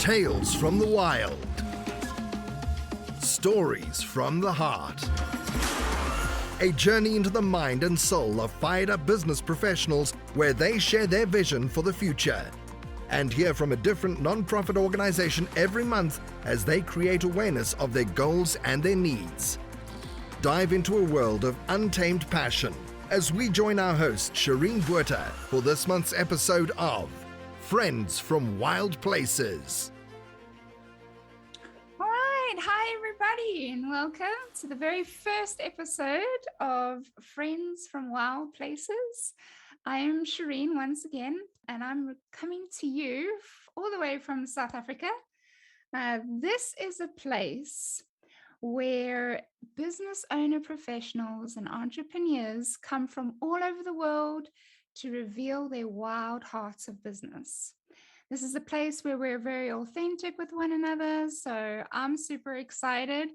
Tales from the wild. Stories from the heart. A journey into the mind and soul of fired-up business professionals where they share their vision for the future. And hear from a different non-profit organization every month as they create awareness of their goals and their needs. Dive into a world of untamed passion as we join our host, Shireen Botha, for this month's episode of Friends from Wild Places. All right. Hi, everybody, and welcome to the very first episode of Friends from Wild Places. I am Shireen once again, and I'm coming to you all the way from South Africa. This is a place where business owner professionals and entrepreneurs come from all over the world to reveal their wild hearts of business. This is a place where we're very authentic with one another, so I'm super excited.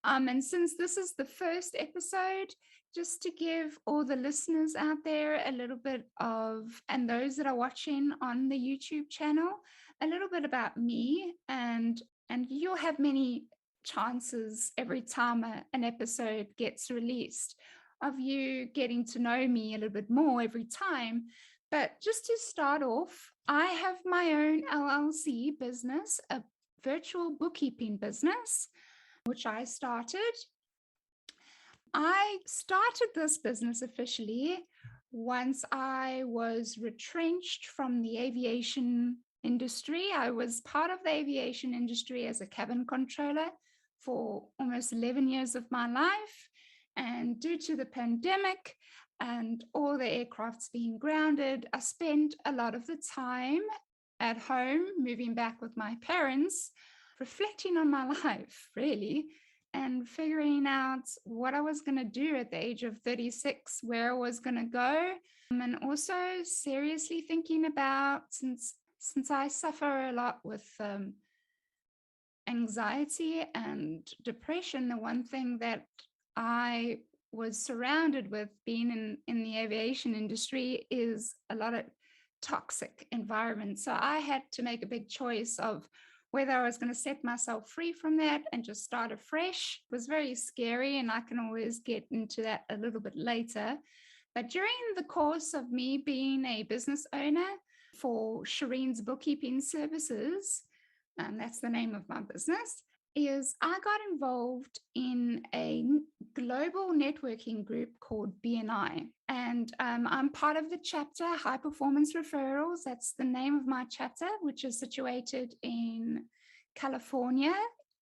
And since this is the first episode, just to give all the listeners out there a little bit of, and those that are watching on the YouTube channel, a little bit about me, and you'll have many chances every time an episode gets released of you getting to know me a little bit more every time. But just to start off, I have my own LLC business, a virtual bookkeeping business, which I started. I started this business officially once I was retrenched from the aviation industry. I was part of the aviation industry as a cabin controller for almost 11 years of my life. And due to the pandemic and all the aircrafts being grounded, I spent a lot of the time at home, moving back with my parents, reflecting on my life, really, and figuring out what I was going to do at the age of 36, where I was going to go, and also seriously thinking about, since I suffer a lot with anxiety and depression, the one thing that I was surrounded with being in the aviation industry is a lot of toxic environment. So I had to make a big choice of whether I was going to set myself free from that and just start afresh. It was very scary, and I can always get into that a little bit later. But during the course of me being a business owner for Shireen's Bookkeeping Services, that's the name of my business, is I got involved in a global networking group called BNI. And I'm part of the chapter High Performance Referrals. That's the name of my chapter, which is situated in California,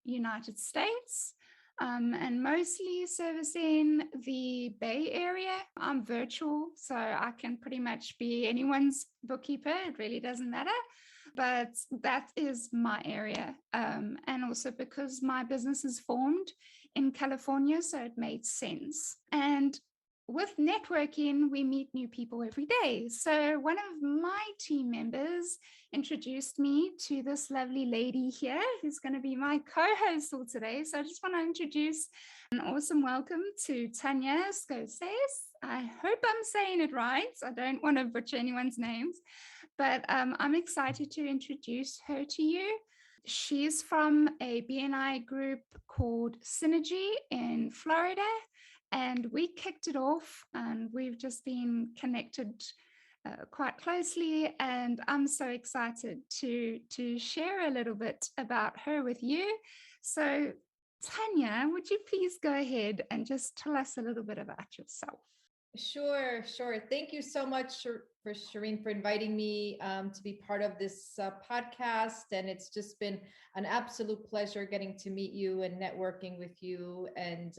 United States, and mostly servicing the Bay Area. I'm virtual, so I can pretty much be anyone's bookkeeper. It really doesn't matter. But that is my area. And also because my business is formed in California, so it made sense. And with networking, we meet new people every day. So one of my team members introduced me to this lovely lady here, who's going to be my co-host for today. So I just want to introduce an awesome welcome to Tanya Scotece. I hope I'm saying it right. I don't want to butcher anyone's names, but I'm excited to introduce her to you. She's from a BNI group called Synergy in Florida, and we kicked it off, and we've just been connected quite closely, and I'm so excited to share a little bit about her with you. So, Tanya, would you please go ahead and just tell us a little bit about yourself? Sure. Thank you so much, Shireen, for inviting me to be part of this podcast. And it's just been an absolute pleasure getting to meet you and networking with you. And,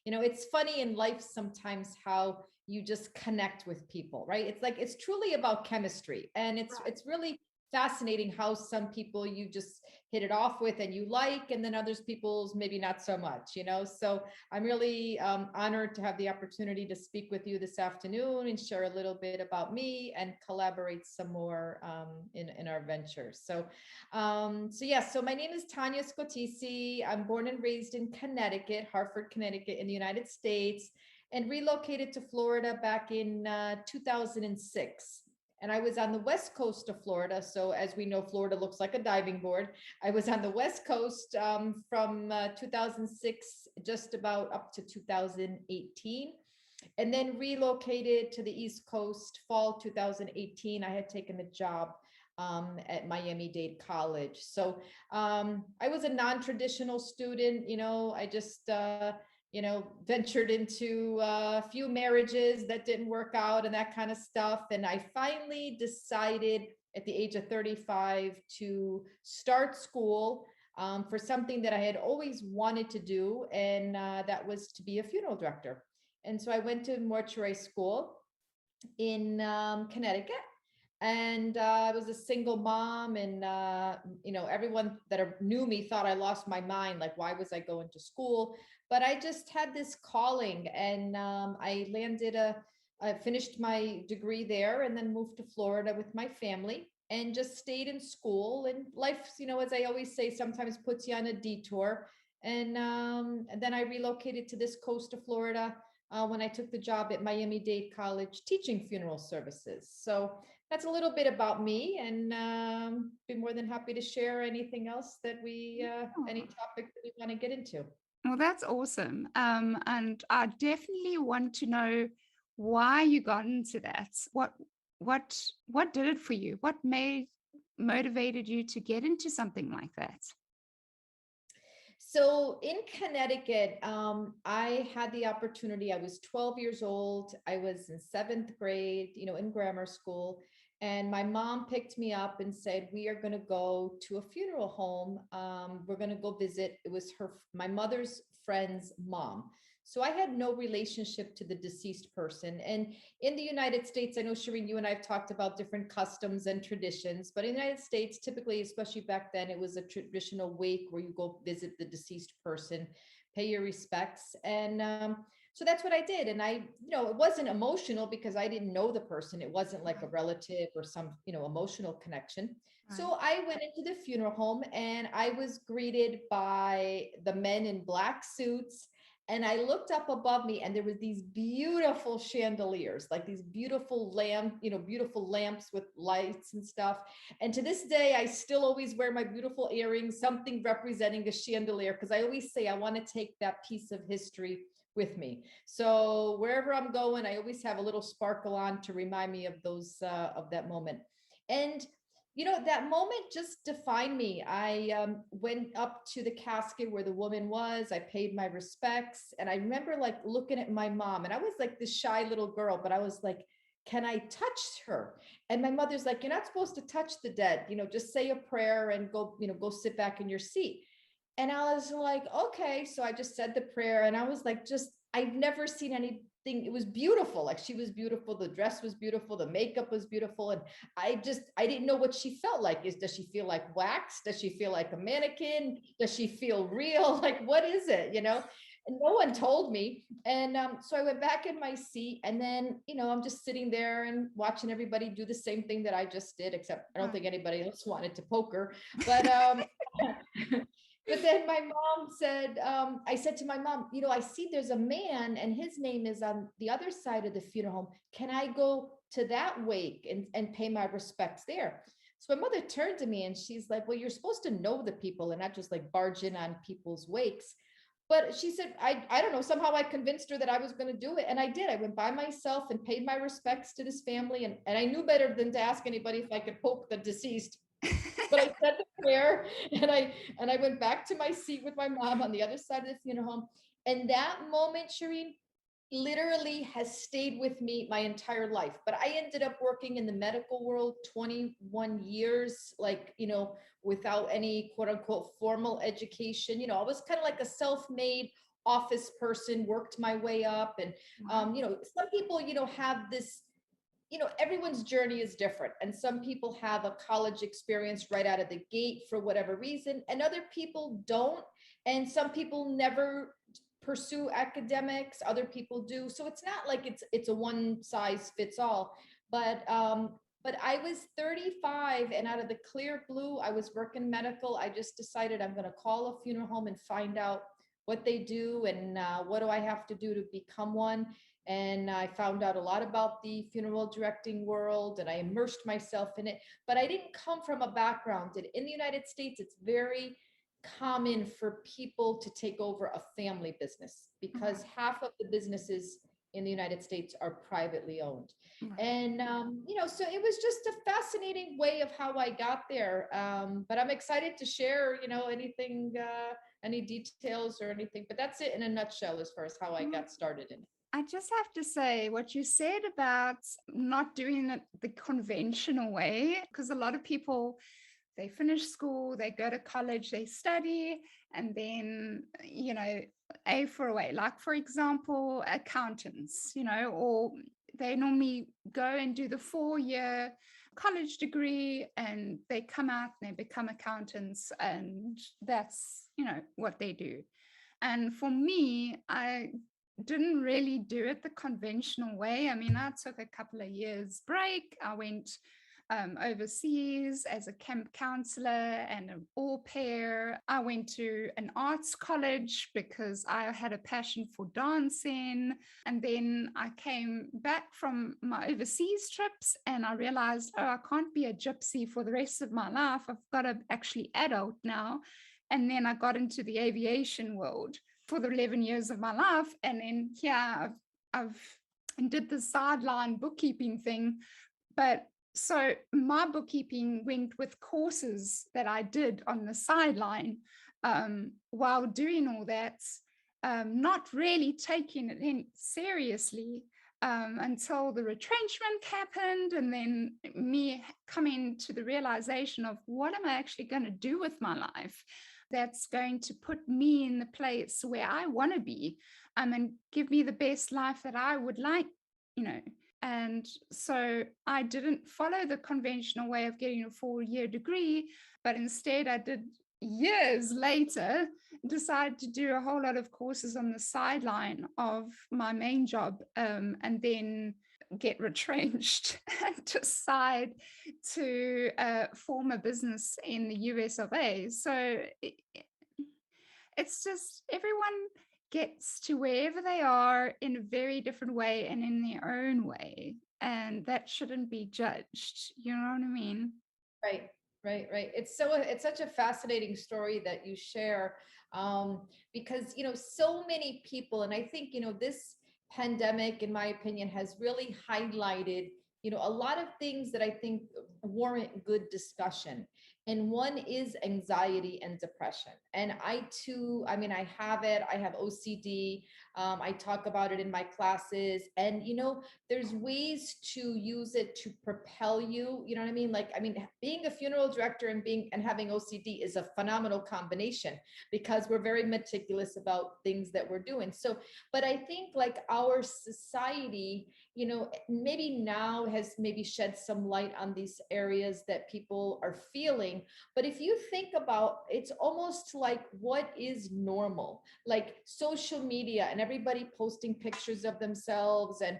it's funny in life sometimes how you just connect with people, right? It's like, it's truly about chemistry. And it's really fascinating how some people you just hit it off with and you like, and then others people's maybe not so much, so I'm really honored to have the opportunity to speak with you this afternoon and share a little bit about me and collaborate some more in our ventures. So my name is Tanya Scotece. I'm born and raised in Connecticut, Hartford, Connecticut, in the United States, and relocated to Florida back in 2006. And I was on the west coast of Florida. So as we know, Florida looks like a diving board. I was on the west coast from 2006, just about up to 2018, and then relocated to the East Coast fall 2018. I had taken a job at Miami-Dade College. So I was a non-traditional student. I just ventured into a few marriages that didn't work out and that kind of stuff. And I finally decided at the age of 35 to start school for something that I had always wanted to do. And that was to be a funeral director. And so I went to mortuary school in Connecticut. And I was a single mom, and everyone that knew me thought I lost my mind. Like, why was I going to school? But I just had this calling, and I finished my degree there, and then moved to Florida with my family, and just stayed in school. And life, as I always say, sometimes puts you on a detour. And then I relocated to this coast of Florida when I took the job at Miami-Dade College teaching funeral services. So that's a little bit about me, and be more than happy to share anything else that any topic that we want to get into. Well, that's awesome. And I definitely want to know why you got into that. What did it for you? What motivated you to get into something like that? So in Connecticut, I had the opportunity. I was 12 years old. I was in seventh grade, in grammar school. And my mom picked me up and said, we are going to go to a funeral home. We're going to go visit. It was my mother's friend's mom. So I had no relationship to the deceased person. And in the United States, I know, Shireen, you and I have talked about different customs and traditions, but in the United States, typically, especially back then, it was a traditional wake where you go visit the deceased person, pay your respects. And so that's what I did. And it wasn't emotional because I didn't know the person. It wasn't like a relative or some, emotional connection. Right. So I went into the funeral home, and I was greeted by the men in black suits. And I looked up above me, and there was these beautiful chandeliers, like these beautiful beautiful lamps with lights and stuff. And to this day, I still always wear my beautiful earrings, something representing a chandelier, because I always say I want to take that piece of history with me. So wherever I'm going, I always have a little sparkle on to remind me of of that moment. And that moment just defined me. I went up to the casket where the woman was. I paid my respects. And I remember like looking at my mom, and I was like this shy little girl, but I was like, can I touch her? And my mother's like, you're not supposed to touch the dead, just say a prayer and go sit back in your seat. And I was like, okay. So I just said the prayer, and I was like, I've never seen anything. It was beautiful. Like, she was beautiful. The dress was beautiful. The makeup was beautiful. And I didn't know what she felt like. Does she feel like wax? Does she feel like a mannequin? Does she feel real? Like, what is it? And no one told me. And so I went back in my seat, and then, I'm just sitting there and watching everybody do the same thing that I just did, except I don't think anybody else wanted to poke her. But but then my mom said, I said to my mom, I see there's a man, and his name is on the other side of the funeral home. Can I go to that wake and pay my respects there? So my mother turned to me, and she's like, well, you're supposed to know the people and not just like barge in on people's wakes. But she said, I don't know, somehow I convinced her that I was going to do it. And I did. I went by myself and paid my respects to this family. And I knew better than to ask anybody if I could poke the deceased. But I said the prayer, and I went back to my seat with my mom on the other side of the funeral home. And that moment, Shireen, literally has stayed with me my entire life. But I ended up working in the medical world 21 years, without any quote unquote formal education. I was kind of like a self-made office person, worked my way up. And, some people, have this, everyone's journey is different. And some people have a college experience right out of the gate for whatever reason, and other people don't. And some people never pursue academics, other people do. So it's not like it's a one size fits all. But I was 35, and out of the clear blue, I was working medical. I just decided I'm going to call a funeral home and find out what they do, and what do I have to do to become one. and I found out a lot about the funeral directing world, and I immersed myself in it. But I didn't come from a background. In the United States, it's very common for people to take over a family business because half of the businesses in the United States are privately owned. And, so it was just a fascinating way of how I got there. But I'm excited to share, anything, any details or anything, but that's it in a nutshell as far as how I got started in it. I just have to say what you said about not doing it the conventional way, because a lot of people, they finish school, they go to college, they study, and then, A for away. Like, for example, accountants, or they normally go and do the 4-year college degree and they come out and they become accountants, and that's, what they do. And for me, I didn't really do it the conventional way. I mean, I took a couple of years break. I went overseas as a camp counselor and an au pair. I went to an arts college because I had a passion for dancing. And then I came back from my overseas trips and I realized, oh, I can't be a gypsy for the rest of my life. I've got to actually adult now. And then I got into the aviation world for the 11 years of my life. And then here I've did the sideline bookkeeping thing. But so my bookkeeping went with courses that I did on the sideline while doing all that, not really taking it in seriously until the retrenchment happened. And then me coming to the realization of what am I actually going to do with my life that's going to put me in the place where I want to be and give me the best life that I would like, And so I didn't follow the conventional way of getting a 4-year degree, but instead I did years later decide to do a whole lot of courses on the sideline of my main job and then get retrenched and decide to form a business in the US of A. So it's just everyone gets to wherever they are in a very different way and in their own way. And that shouldn't be judged. You know what I mean? Right. It's such a fascinating story that you share because, so many people, and I think, this pandemic, in my opinion, has really highlighted, a lot of things that I think warrant good discussion. And one is anxiety and depression. And I too, I mean, I have it. I have OCD. I talk about it in my classes. And, there's ways to use it to propel you. You know what I mean? Like, being a funeral director and having OCD is a phenomenal combination because we're very meticulous about things that we're doing. So, but I think like our society, maybe now has maybe shed some light on these areas that people are feeling. But if you think about, it's almost like what is normal, like social media and everybody posting pictures of themselves. And,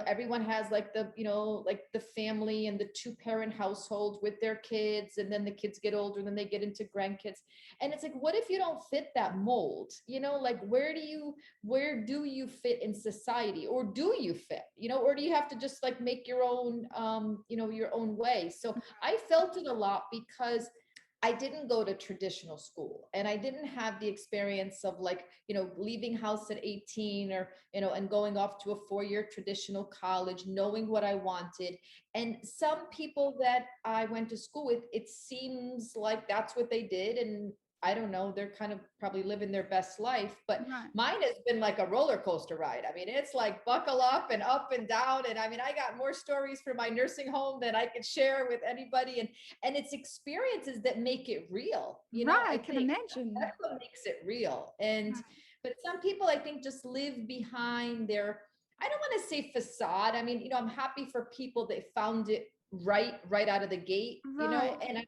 everyone has like like the family and the 2-parent household with their kids. And then the kids get older and then they get into grandkids. And it's like, what if you don't fit that mold? Like where do you fit in society, or do you fit, or do you have to just like make your own, your own way? So I felt it a lot because I didn't go to traditional school and I didn't have the experience of like, leaving house at 18 or, and going off to a 4-year traditional college, knowing what I wanted. And some people that I went to school with, it seems like that's what they did. And I don't know, they're kind of probably living their best life, but mine has been like a roller coaster ride. I mean, it's like buckle up and down. And I mean, I got more stories from my nursing home than I could share with anybody. And it's experiences that make it real. I can imagine. That's what makes it real. And, but some people I think just live behind their, I don't want to say facade. I mean, I'm happy for people that found it right out of the gate, and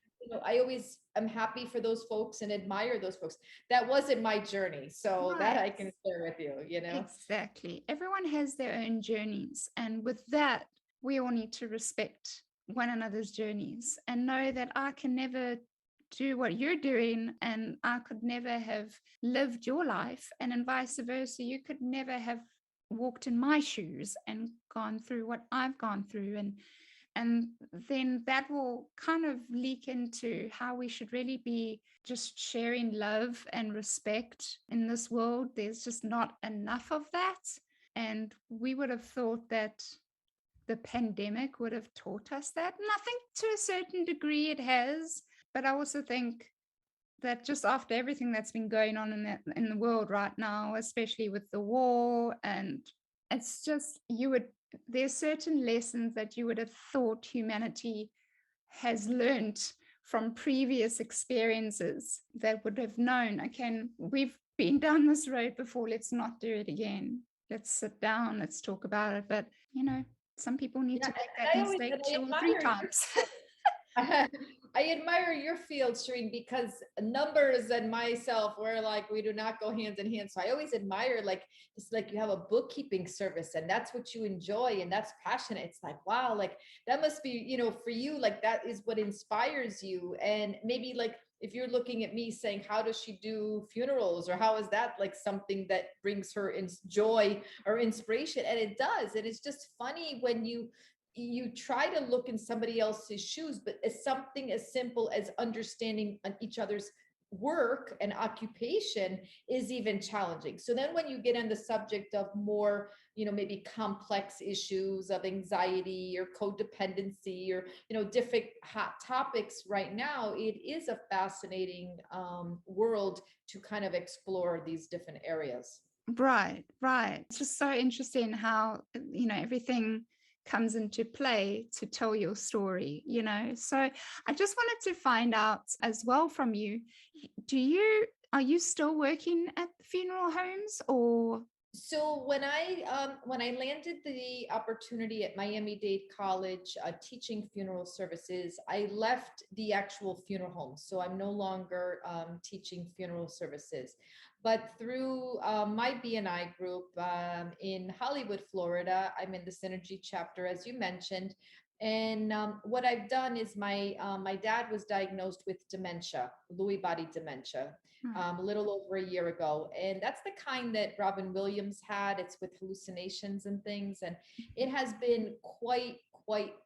I'm happy for those folks and admire those folks. That wasn't my journey. So that I can share with you, Exactly. Everyone has their own journeys. And with that, we all need to respect one another's journeys and know that I can never do what you're doing and I could never have lived your life, and then vice versa. You could never have walked in my shoes and gone through what I've gone through. And then that will kind of leak into how we should really be just sharing love and respect in this world. There's just not enough of that. And we would have thought that the pandemic would have taught us that. And I think to a certain degree it has. But I also think that just after everything that's been going on in the world right now, especially with the war, and it's just there's certain lessons that you would have thought humanity has learned from previous experiences that would have known, okay, we've been down this road before, let's not do it again. Let's sit down, let's talk about it. But some people need to make that mistake 2 or 3 times. I admire your field, Shireen, because numbers and myself, we're like, we do not go hand in hand. So I always admire, like, it's like you have a bookkeeping service and that's what you enjoy and that's passionate. It's like, wow, like that must be, for you, like that is what inspires you. And maybe like, if you're looking at me saying, how does she do funerals, or how is that like something that brings her in joy or inspiration? And it does. And it's just funny when you try to look in somebody else's shoes, but as something as simple as understanding each other's work and occupation is even challenging. So then when you get on the subject of more, maybe complex issues of anxiety or codependency or, different hot topics right now, it is a fascinating world to kind of explore these different areas. Right. It's just so interesting how, everything comes into play to tell your story, So I just wanted to find out as well from you, are you still working at the funeral homes, or? So when I landed the opportunity at Miami-Dade College teaching funeral services, I left the actual funeral home. So I'm no longer teaching funeral services. But through my BNI group in Hollywood, Florida, I'm in the Synergy chapter, as you mentioned. And what I've done is my dad was diagnosed with dementia, Lewy body dementia, a little over a year ago. And that's the kind that Robin Williams had. It's with hallucinations and things. And it has been quite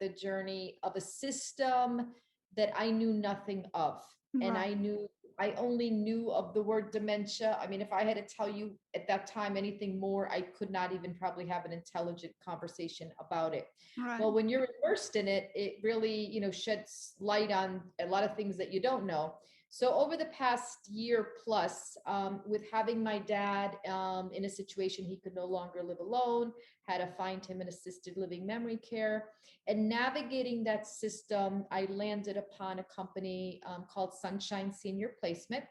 the journey of a system that I knew nothing of. And I only knew of the word dementia. I mean, if I had to tell you at that time anything more, I could not even probably have an intelligent conversation about it. Right. Well, when you're immersed in it, it really, sheds light on a lot of things that you don't know. So over the past year plus, with having my dad in a situation he could no longer live alone, had to find him in assisted living memory care, and navigating that system, I landed upon a company called Sunshine Senior Placement.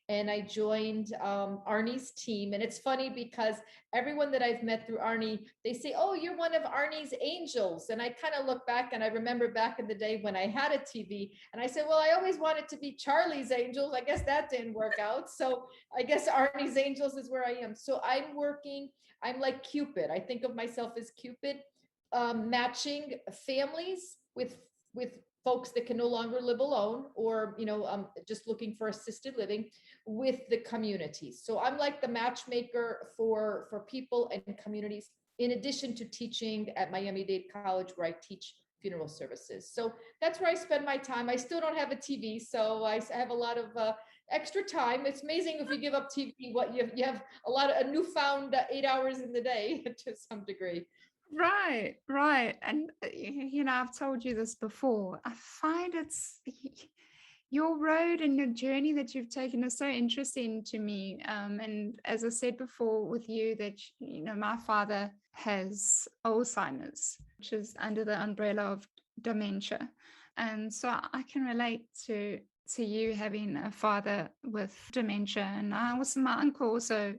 And I joined Arnie's team. And it's funny because everyone that I've met through Arnie, they say, oh, you're one of Arnie's angels. And I kind of look back and I remember back in the day when I had a TV and I said, well, I always wanted to be Charlie's Angels. I guess that didn't work out. So I guess Arnie's Angels is where I am. So I'm like Cupid. I think of myself as Cupid, matching families with folks that can no longer live alone, or just looking for assisted living, with the communities. So I'm like the matchmaker for people and communities, in addition to teaching at Miami-Dade College, where I teach funeral services. So that's where I spend my time. I still don't have a TV, so I have a lot of extra time. It's amazing if you give up TV, what you have a newfound 8 hours in the day to some degree. Right. And, I've told you this before. I find your road and your journey that you've taken is so interesting to me. And as I said before with you, that, my father has Alzheimer's, which is under the umbrella of dementia. And so I can relate to you having a father with dementia. And my uncle also,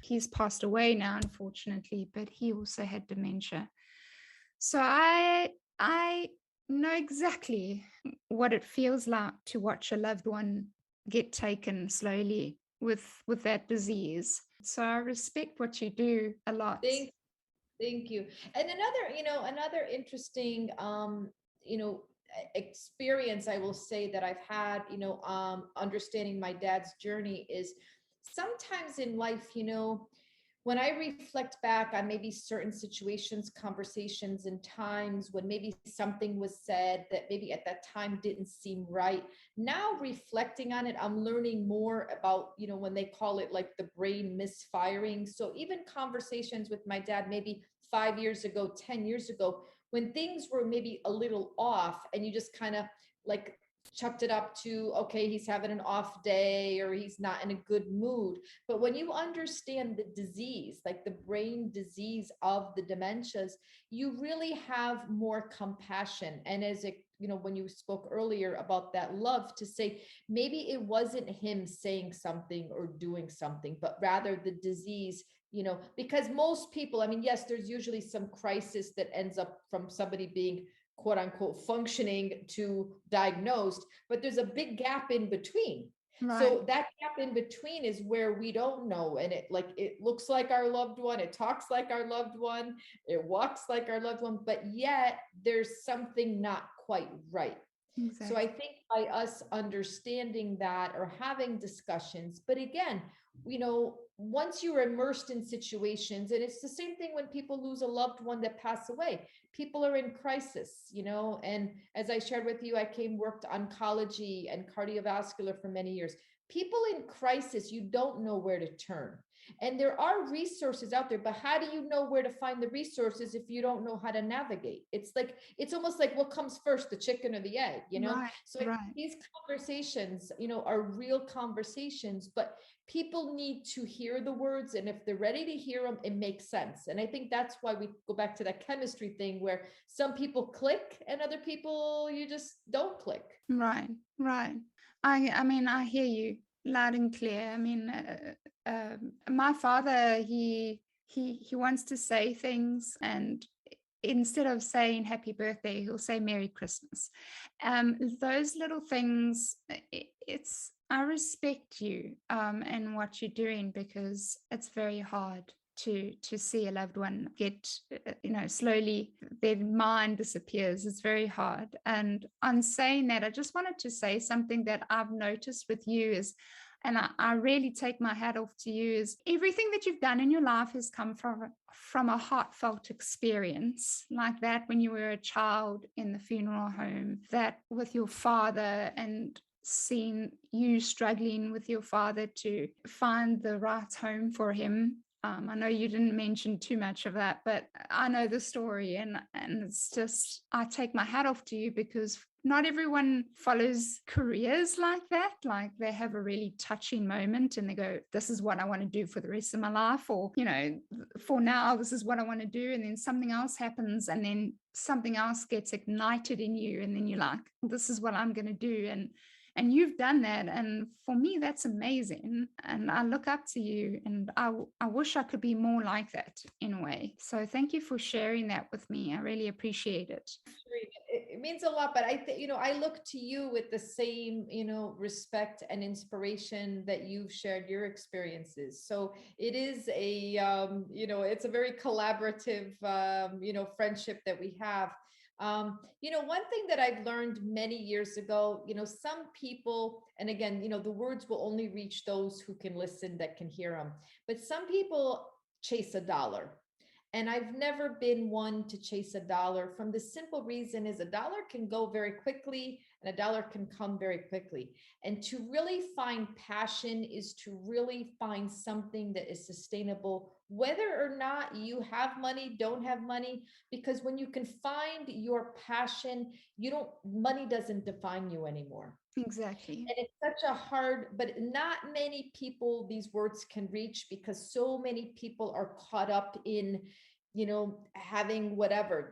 he's passed away now, unfortunately, but he also had dementia. So I know exactly what it feels like to watch a loved one get taken slowly with that disease. So I respect what you do a lot. Thank you. And another interesting, experience I will say that I've had, understanding my dad's journey is sometimes in life, when I reflect back on maybe certain situations, conversations, and times when maybe something was said that maybe at that time didn't seem right, now reflecting on it, I'm learning more about, when they call it like the brain misfiring. So even conversations with my dad, maybe 5 years ago, 10 years ago, when things were maybe a little off and you just kind of like chucked it up to, okay, he's having an off day or he's not in a good mood. But when you understand the disease, like the brain disease of the dementias, you really have more compassion. And as it, when you spoke earlier about that love, to say maybe it wasn't him saying something or doing something, but rather the disease, because most people, I mean, yes, there's usually some crisis that ends up from somebody being quote unquote functioning to diagnosed, but there's a big gap in between. Right. So that gap in between is where we don't know. And it looks like our loved one, it talks like our loved one, it walks like our loved one, but yet there's something not quite right. Exactly. So I think by us understanding that or having discussions, but again, once you're immersed in situations, and it's the same thing when people lose a loved one that passed away, people are in crisis, and as I shared with you, worked oncology and cardiovascular for many years. People in crisis, you don't know where to turn. And there are resources out there, but how do you know where to find the resources if you don't know how to navigate? It's almost like what comes first, the chicken or the egg, Right. So I think these conversations, are real conversations, but people need to hear the words. And if they're ready to hear them, it makes sense. And I think that's why we go back to that chemistry thing where some people click and other people, you just don't click. Right. I mean, I hear you loud and clear. I mean, my father, he wants to say things, and instead of saying happy birthday, he'll say Merry Christmas. Those little things, I respect you and what you're doing, because it's very hard to see a loved one get, slowly their mind disappears. It's very hard. And on saying that, I just wanted to say something that I've noticed with you is, and I really take my hat off to you, is everything that you've done in your life has come from a heartfelt experience like that when you were a child in the funeral home, that with your father, and seeing you struggling with your father to find the right home for him. I know you didn't mention too much of that, but I know the story, and it's just, I take my hat off to you, because not everyone follows careers like that. Like they have a really touching moment and they go, this is what I want to do for the rest of my life, or, for now, this is what I want to do. And then something else happens, and then something else gets ignited in you. And then you're like, this is what I'm going to do. And you've done that. And for me, that's amazing. And I look up to you, and I wish I could be more like that in a way. So thank you for sharing that with me. I really appreciate it. It means a lot, but I think, I look to you with the same, respect and inspiration that you've shared your experiences. So it is it's a very collaborative, friendship that we have. One thing that I've learned many years ago, some people, and again, the words will only reach those who can listen, that can hear them, but some people chase a dollar. And I've never been one to chase a dollar, from the simple reason is a dollar can go very quickly and a dollar can come very quickly. And to really find passion is to really find something that is sustainable, whether or not you have money, don't have money, because when you can find your passion, money doesn't define you anymore. Exactly. And it's such a hard, but not many people these words can reach, because so many people are caught up in, having whatever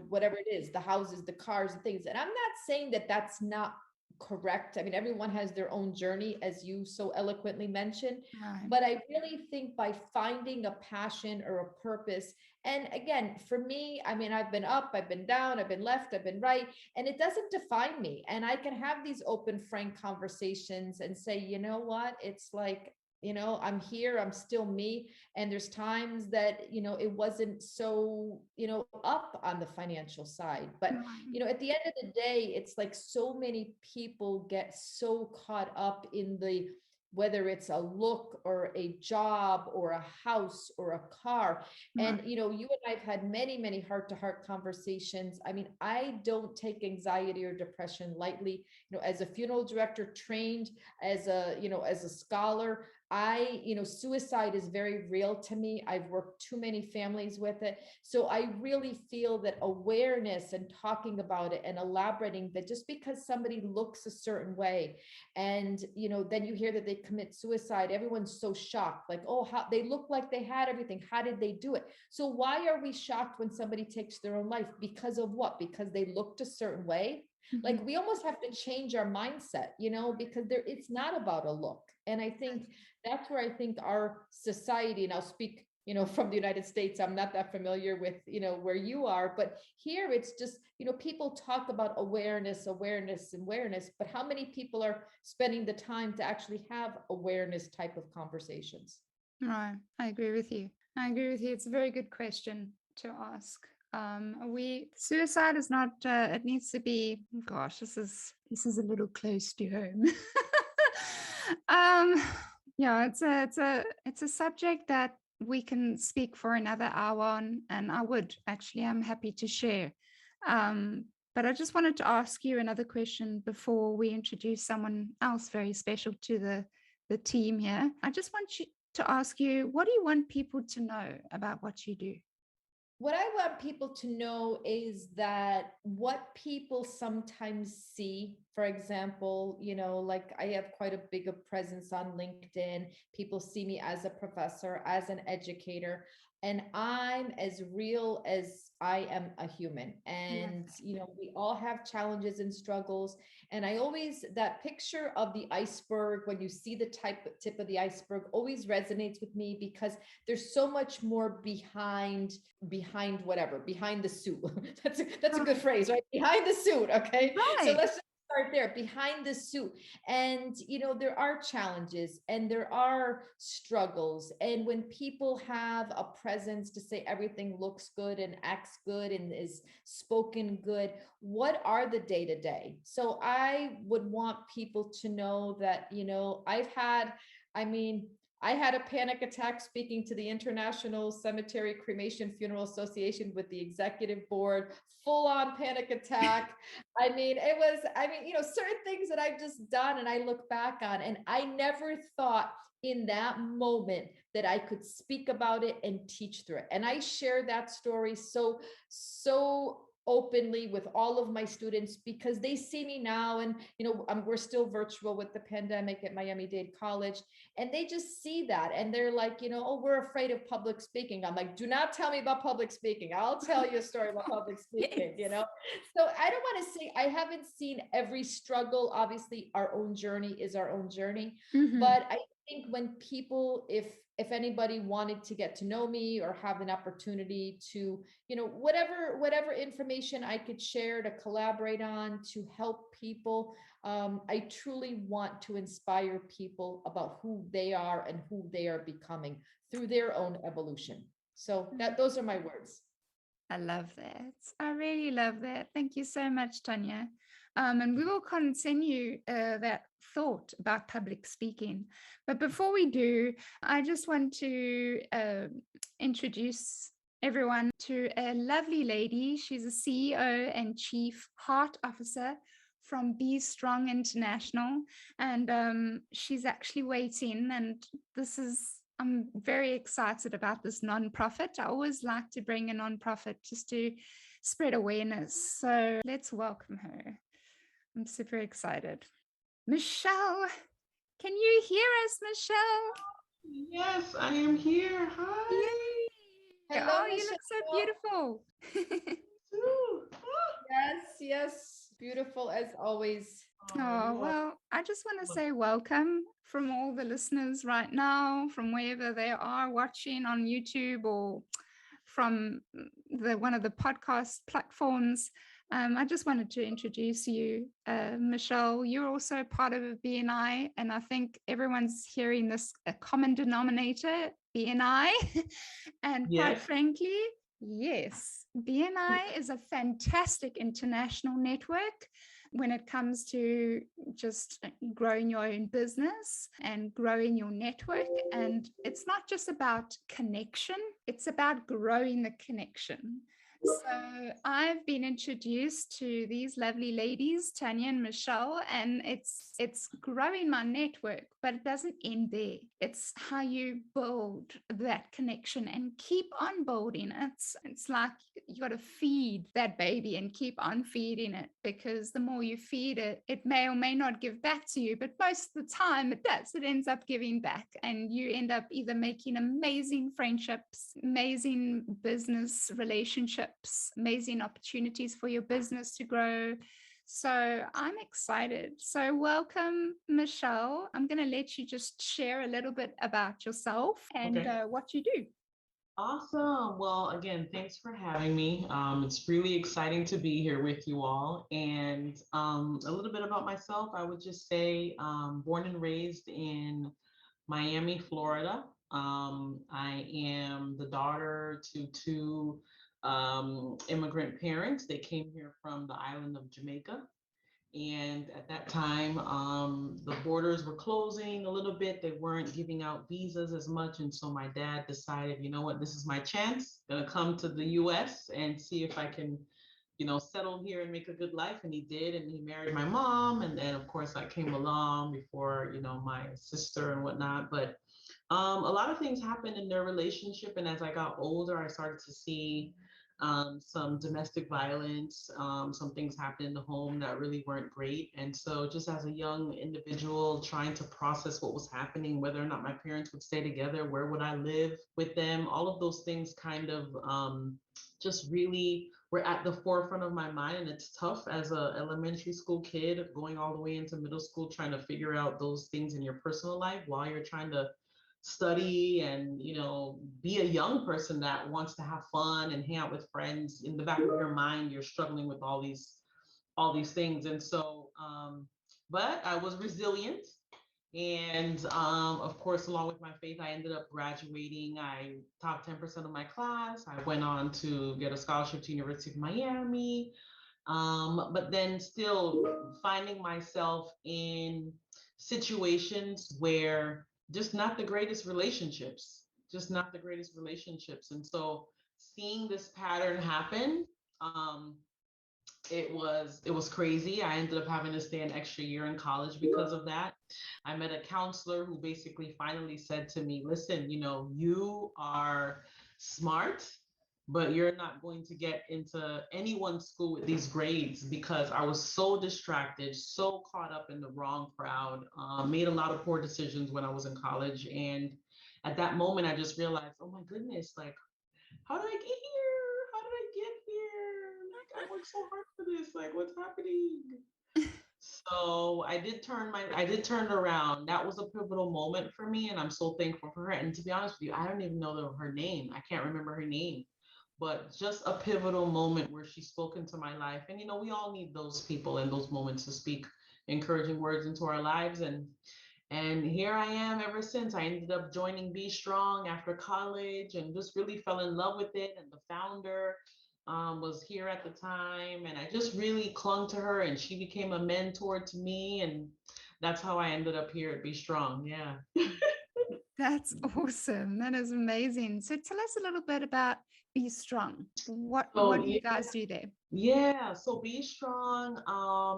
whatever it is, the houses, the cars, and things. And I'm not saying that that's not correct. I mean, everyone has their own journey, as you so eloquently mentioned. Right. But I really think by finding a passion or a purpose, and again, for me, I mean, I've been up, I've been down, I've been left, I've been right, and it doesn't define me. And I can have these open, frank conversations and say, you know what, it's like, I'm here, I'm still me. And there's times that, it wasn't so, up on the financial side. But, at the end of the day, it's like so many people get so caught up in the, whether it's a look or a job or a house or a car. And, you know, you and I've had many, many heart-to-heart conversations. I mean, I don't take anxiety or depression lightly. You know, as a funeral director trained, as a, you know, as a scholar, you know, suicide is very real to me. I've worked too many families with it. So I really feel that awareness and talking about it and elaborating that just because somebody looks a certain way and, you know, then you hear that they commit suicide, everyone's so shocked, like, oh, how they look like they had everything. How did they do it? So why are we shocked when somebody takes their own life? Because of what? Because they looked a certain way. Like we almost have to change our mindset, you know, because it's not about a look. And I think that's where I think our society, and I'll speak, you know, from the United States, I'm not that familiar with, you know, where you are, but here it's just, you know, people talk about awareness, but how many people are spending the time to actually have awareness type of conversations? Right. I agree with you. It's a very good question to ask. Suicide is not, it needs to be, gosh, this is a little close to home. Yeah, it's a subject that we can speak for another hour on, and I'm happy to share. But I just wanted to ask you another question before we introduce someone else very special to the team here. I just want to ask you, what do you want people to know about what you do? What I want people to know is that what people sometimes see, for example, you know, like I have quite a big presence on LinkedIn. People see me as a professor, as an educator, and I'm as real as I am a human. And, you know, we all have challenges and struggles. And I always, that picture of the iceberg, when you see the tip of the iceberg, always resonates with me because there's so much more behind the suit. That's a good phrase, right? Behind the suit. Okay. Right. So let's just start there, behind the suit. And, you know, there are challenges and there are struggles. And when people have a presence to say everything looks good and acts good and is spoken good, what are the day-to-day? So I would want people to know that, you know, I had a panic attack speaking to the International Cemetery Cremation Funeral Association with the executive board, full on panic attack. You know, certain things that I've just done and I look back on, and I never thought in that moment that I could speak about it and teach through it. And I share that story so openly with all of my students because they see me now, and you know, we're still virtual with the pandemic at Miami-Dade College, and they just see that and they're like, you know, oh, we're afraid of public speaking. I'm like, do not tell me about public speaking. I'll tell you a story about public speaking. You know, so I don't want to say I haven't seen every struggle. Obviously our own journey is our own journey, but I think when people, if anybody wanted to get to know me or have an opportunity to, you know, whatever information I could share to collaborate on to help people, I truly want to inspire people about who they are and who they are becoming through their own evolution. So those are my words. I love that. I really love that. Thank you so much, Tanya. And we will continue that thought about public speaking. But before we do, I just want to introduce everyone to a lovely lady. She's a CEO and Chief Heart Officer from Be Strong International. And she's actually waiting. And I'm very excited about this nonprofit. I always like to bring a nonprofit just to spread awareness. So let's welcome her. I'm super excited. Michelle, can you hear us, Michelle? Yes, I am here. Hi. Yay. Hello, Oh, you look so beautiful. Yes, beautiful as always. Oh, well, I just want to say welcome from all the listeners right now, from wherever they are watching on YouTube or from one of the podcast platforms. I just wanted to introduce you, Michelle. You're also part of BNI, and I think everyone's hearing this a common denominator, BNI. And quite frankly, yes, BNI is a fantastic international network when it comes to just growing your own business and growing your network. And it's not just about connection, it's about growing the connection. So I've been introduced to these lovely ladies, Tanya and Michelle, and it's growing my network, but it doesn't end there. It's how you build that connection and keep on building it. It's like you got to feed that baby and keep on feeding it, because the more you feed it, it may or may not give back to you, but most of the time it does. It ends up giving back, and you end up either making amazing friendships, amazing business relationships, amazing opportunities for your business to grow. So I'm excited. So welcome, Michelle. I'm going to let you just share a little bit about yourself and what you do. Awesome. Well, again, thanks for having me. It's really exciting to be here with you all. And a little bit about myself, I would just say born and raised in Miami, Florida. I am the daughter to two immigrant parents. They came here from the island of Jamaica. And at that time, the borders were closing a little bit. They weren't giving out visas as much. And so my dad decided, you know what, this is my chance. Gonna come to the US and see if I can, settle here and make a good life. And he did. And he married my mom. And then, of course, I came along before, my sister and whatnot. But a lot of things happened in their relationship. And as I got older, I started to see some domestic violence, some things happened in the home that really weren't great. And so just as a young individual trying to process what was happening, whether or not my parents would stay together, where would I live with them, all of those things kind of just really were at the forefront of my mind. And it's tough as an elementary school kid going all the way into middle school, trying to figure out those things in your personal life while you're trying to study and be a young person that wants to have fun and hang out with friends. In the back of your mind, you're struggling with all these things. And so but I was resilient, and of course, along with my faith, I ended up graduating. I top 10% of my class. I went on to get a scholarship to University of Miami, but then still finding myself in situations where just not the greatest relationships, And so seeing this pattern happen, it was crazy. I ended up having to stay an extra year in college because of that. I met a counselor who basically finally said to me, listen, you are smart, but you're not going to get into anyone's school with these grades, because I was so distracted, so caught up in the wrong crowd, made a lot of poor decisions when I was in college. And at that moment, I just realized, oh my goodness, like, how did I get here? How did I get here? Like, I worked so hard for this. Like, what's happening? So I did turn it around. That was a pivotal moment for me, and I'm so thankful for her. And to be honest with you, I don't even know her name. I can't remember her name, but just a pivotal moment where she spoke into my life. And we all need those people and those moments to speak encouraging words into our lives. And here I am ever since. I ended up joining Be Strong after college and just really fell in love with it. And the founder was here at the time, and I just really clung to her, and she became a mentor to me. And that's how I ended up here at Be Strong. Yeah. That's awesome. That is amazing. So tell us a little bit about Be Strong. What do you guys do there? Yeah, so Be Strong.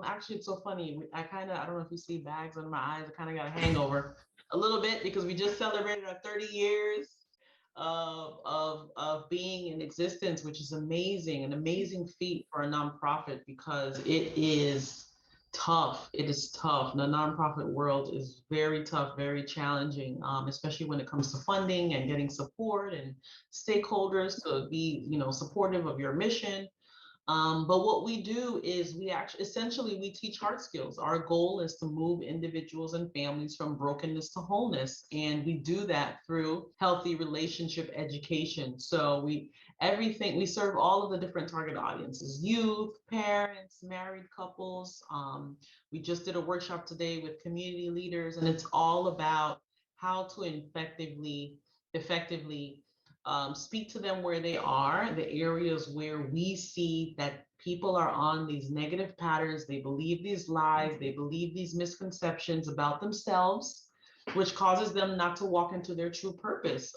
Actually, it's so funny. I don't know if you see bags under my eyes. I kind of got a hangover a little bit because we just celebrated our 30 years of being in existence, which is amazing, an amazing feat for a nonprofit, because it is tough. It is tough. The nonprofit world is very tough, very challenging, especially when it comes to funding and getting support and stakeholders to be, supportive of your mission. But what we do is we teach hard skills. Our goal is to move individuals and families from brokenness to wholeness. And we do that through healthy relationship education. So we serve all of the different target audiences: youth, parents, married couples. We just did a workshop today with community leaders, and it's all about how to effectively speak to them where they are, the areas where we see that people are on these negative patterns, they believe these lies, they believe these misconceptions about themselves, which causes them not to walk into their true purpose.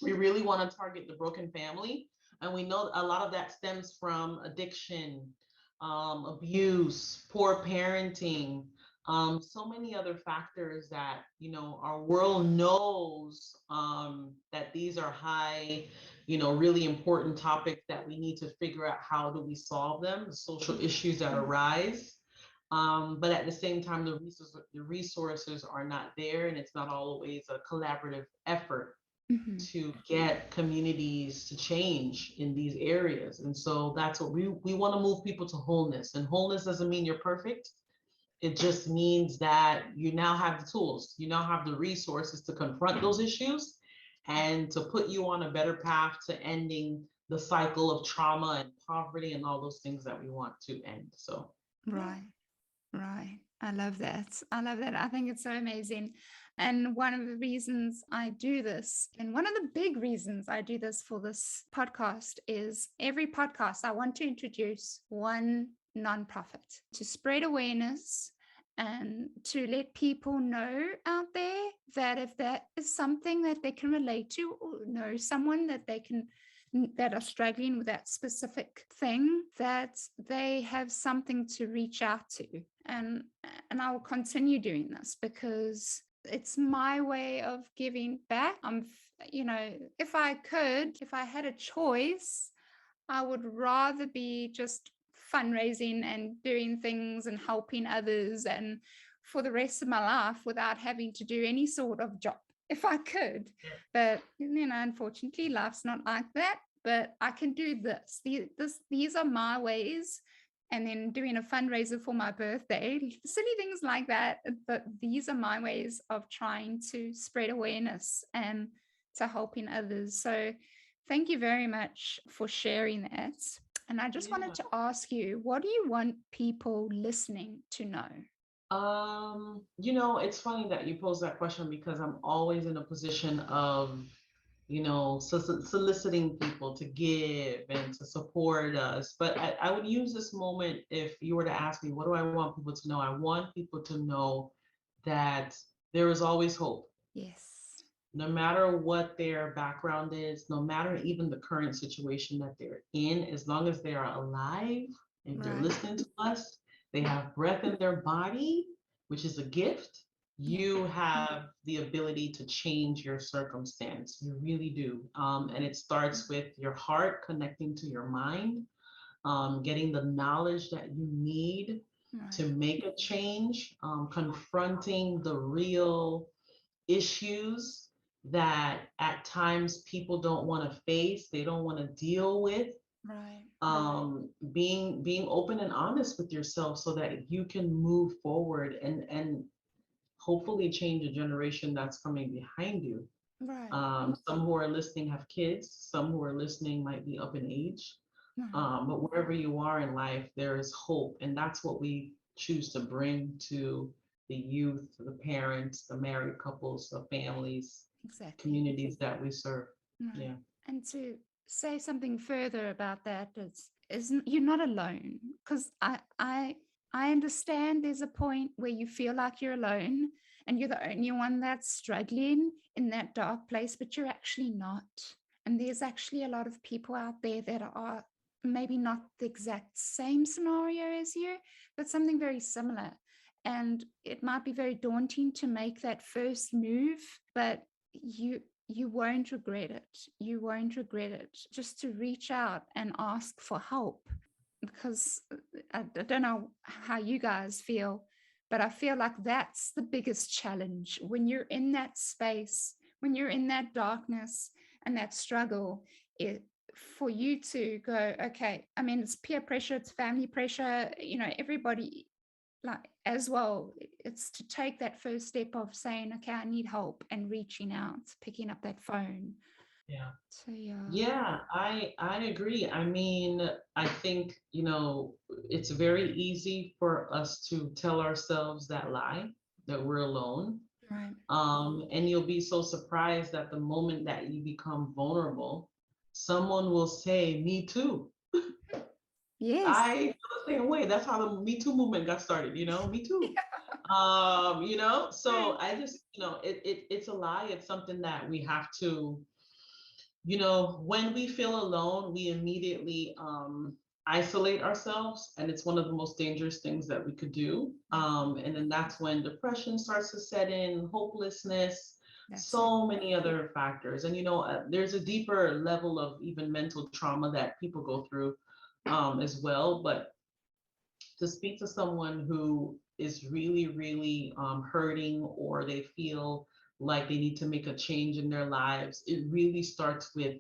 We really want to target the broken family. And we know a lot of that stems from addiction, abuse, poor parenting, so many other factors that, our world knows that these are high, really important topics that we need to figure out how do we solve them, the social issues that arise. But at the same time, the resources are not there, and it's not always a collaborative effort to get communities to change in these areas. And so that's what we want to move people to wholeness. And wholeness doesn't mean you're perfect. It just means that you now have the tools, you now have the resources to confront those issues and to put you on a better path to ending the cycle of trauma and poverty and all those things that we want to end. So, Right. Right. I love that. I love that. I think it's so amazing. And one of the reasons I do this, and one of the big reasons I do this for this podcast, is every podcast I want to introduce one nonprofit to spread awareness and to let people know out there that if that is something that they can relate to, or know someone that are struggling with that specific thing, that they have something to reach out to. And I will continue doing this because it's my way of giving back. If I had a choice, I would rather be just fundraising and doing things and helping others and for the rest of my life without having to do any sort of job if I could. But unfortunately, life's not like that. But I can do this. These are my ways. And then doing a fundraiser for my birthday, silly things like that. But these are my ways of trying to spread awareness and to helping others. So thank you very much for sharing that. And I just wanted to ask you, what do you want people listening to know? It's funny that you pose that question because I'm always in a position of, soliciting people to give and to support us. But I would use this moment if you were to ask me, what do I want people to know? I want people to know that there is always hope. Yes. No matter what their background is, no matter even the current situation that they're in, as long as they are alive and they're listening to us, they have breath in their body, which is a gift. You have the ability to change your circumstance. You really do. And it starts with your heart connecting to your mind, getting the knowledge that you need to make a change, confronting the real issues that at times people don't want to face, they don't want to deal with. Being open and honest with yourself so that you can move forward and hopefully change a generation that's coming behind you. Some who are listening have kids, some who are listening might be up in age. But wherever you are in life, there is hope. And that's what we choose to bring to the youth, the parents, the married couples, the families, communities that we serve. Yeah. And to say something further about that is you're not alone, because I understand there's a point where you feel like you're alone and you're the only one that's struggling in that dark place, but you're actually not. And there's actually a lot of people out there that are maybe not the exact same scenario as you, but something very similar. And it might be very daunting to make that first move, but you won't regret it. You won't regret it. Just to reach out and ask for help, because I don't know how you guys feel, but I feel like that's the biggest challenge when you're in that space, when you're in that darkness and that struggle, for you to go, okay, I mean, it's peer pressure, it's family pressure, everybody like as well. It's to take that first step of saying, okay, I need help, and reaching out, picking up that phone. Yeah. So I agree. I mean, I think, it's very easy for us to tell ourselves that lie, that we're alone. Right. And you'll be so surprised that the moment that you become vulnerable, someone will say, "Me too." Yes. I feel the same way. That's how the Me Too movement got started, Me too. So Right. I just, it's a lie. It's something that we have to, when we feel alone, we immediately isolate ourselves. And it's one of the most dangerous things that we could do. And then that's when depression starts to set in, hopelessness, That's it. so many other factors. And, there's a deeper level of even mental trauma that people go through as well. But to speak to someone who is really, really hurting, or they feel like they need to make a change in their lives, it really starts with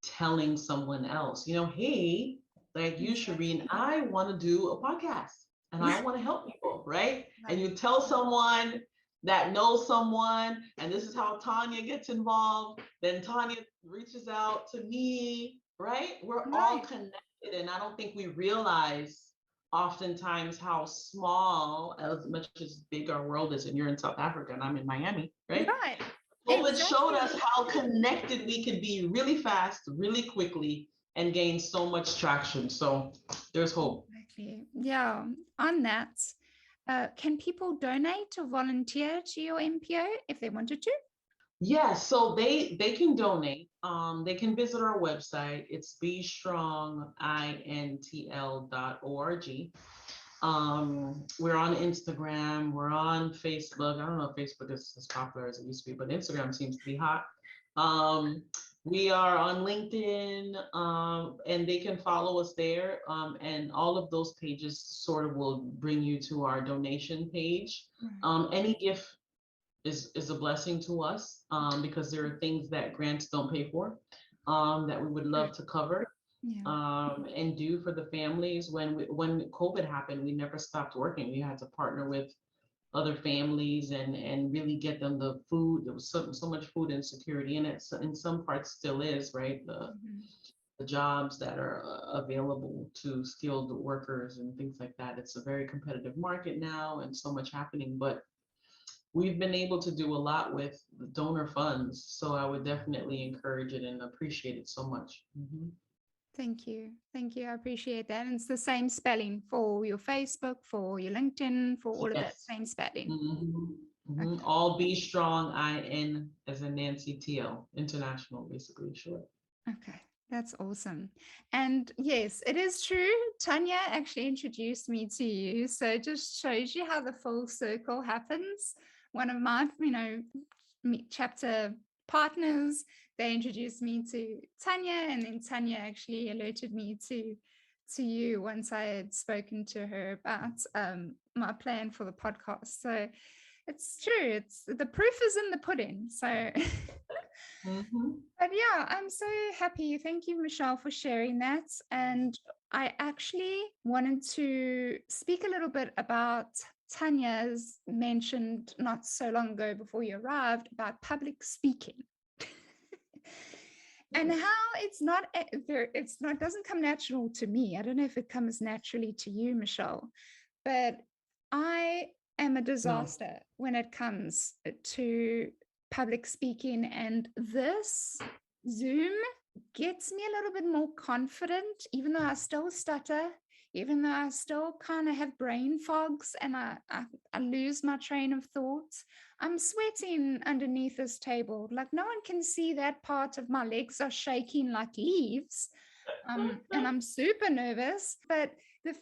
telling someone else, hey, like you, Shireen, Exactly. I want to do a podcast and I want to help people, right? And Right. you tell someone that knows someone, and this is how Tanya gets involved. Then Tanya reaches out to me, right? We're all Right. connected, and I don't think we realize oftentimes how small, as much as big our world is, and you're in South Africa and I'm in Miami, right? Right. COVID showed Exactly. us how connected we could be really fast, really quickly, and gain so much traction. So there's hope. Exactly. Yeah. On that, can people donate or volunteer to your MPO if they wanted to? Yeah, so they can donate. They can visit our website. It's bestrongintl.org. We're on Instagram, we're on Facebook. I don't know if Facebook is as popular as it used to be, but Instagram seems to be hot. Um, we are on LinkedIn, and they can follow us there. And all of those pages sort of will bring you to our donation page. Right. Any gift is a blessing to us, because there are things that grants don't pay for, that we would True. love to cover Yeah. and do for the families. When COVID happened, we never stopped working. We had to partner with other families and really get them the food. There was so much food insecurity in it. So in some parts still is, right? Mhm. The jobs that are available to skilled workers and things like that. It's a very competitive market now, and so much happening. But we've been able to do a lot with the donor funds. So I would definitely encourage it and appreciate it so much. Mhm. Thank you. Thank you. I appreciate that. And it's the same spelling for your Facebook, for your LinkedIn, for all of that Yes. same spelling. Mhm. Mhm. Okay. All Be Strong, IN as in Nancy TL, international, basically, short. Okay. That's awesome. And yes, it is true. Tanya actually introduced me to you. So it just shows you how the full circle happens. One of my, chapter partners, they introduced me to Tanya, and then Tanya actually alerted me to you once I had spoken to her about my plan for the podcast. So it's true. It's the proof is in the pudding. So Mhm. but yeah, I'm so happy. Thank you, Michelle, for sharing that. And I actually wanted to speak a little bit about Tanya's mentioned not so long ago before you arrived about public speaking. And how it's not doesn't come natural to me. I don't know if it comes naturally to you, Michelle, but I am a No. disaster when it comes to public speaking, and this Zoom gets me a little bit more confident, even though I still stutter, even though I still kind of have brain fogs and I lose my train of thought. I'm sweating underneath this table. Like no one can see that part of my legs are shaking like leaves. And I'm super nervous, but the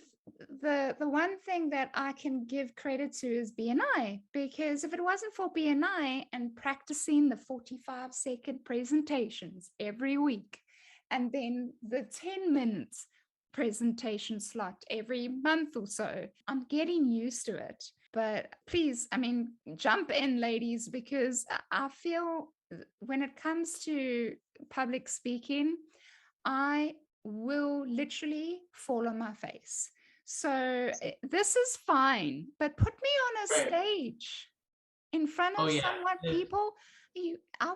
the one thing that I can give credit to is BNI, because if it wasn't for BNI and practicing the 45-second presentations every week, and then the 10 minutes presentation slot every month or so, I'm getting used to it. But please, I mean, jump in, ladies, because I feel when it comes to public speaking, I will literally fall on my face. So this is fine, but put me on a Right. stage in front Oh of yeah. someone, Yeah. people. I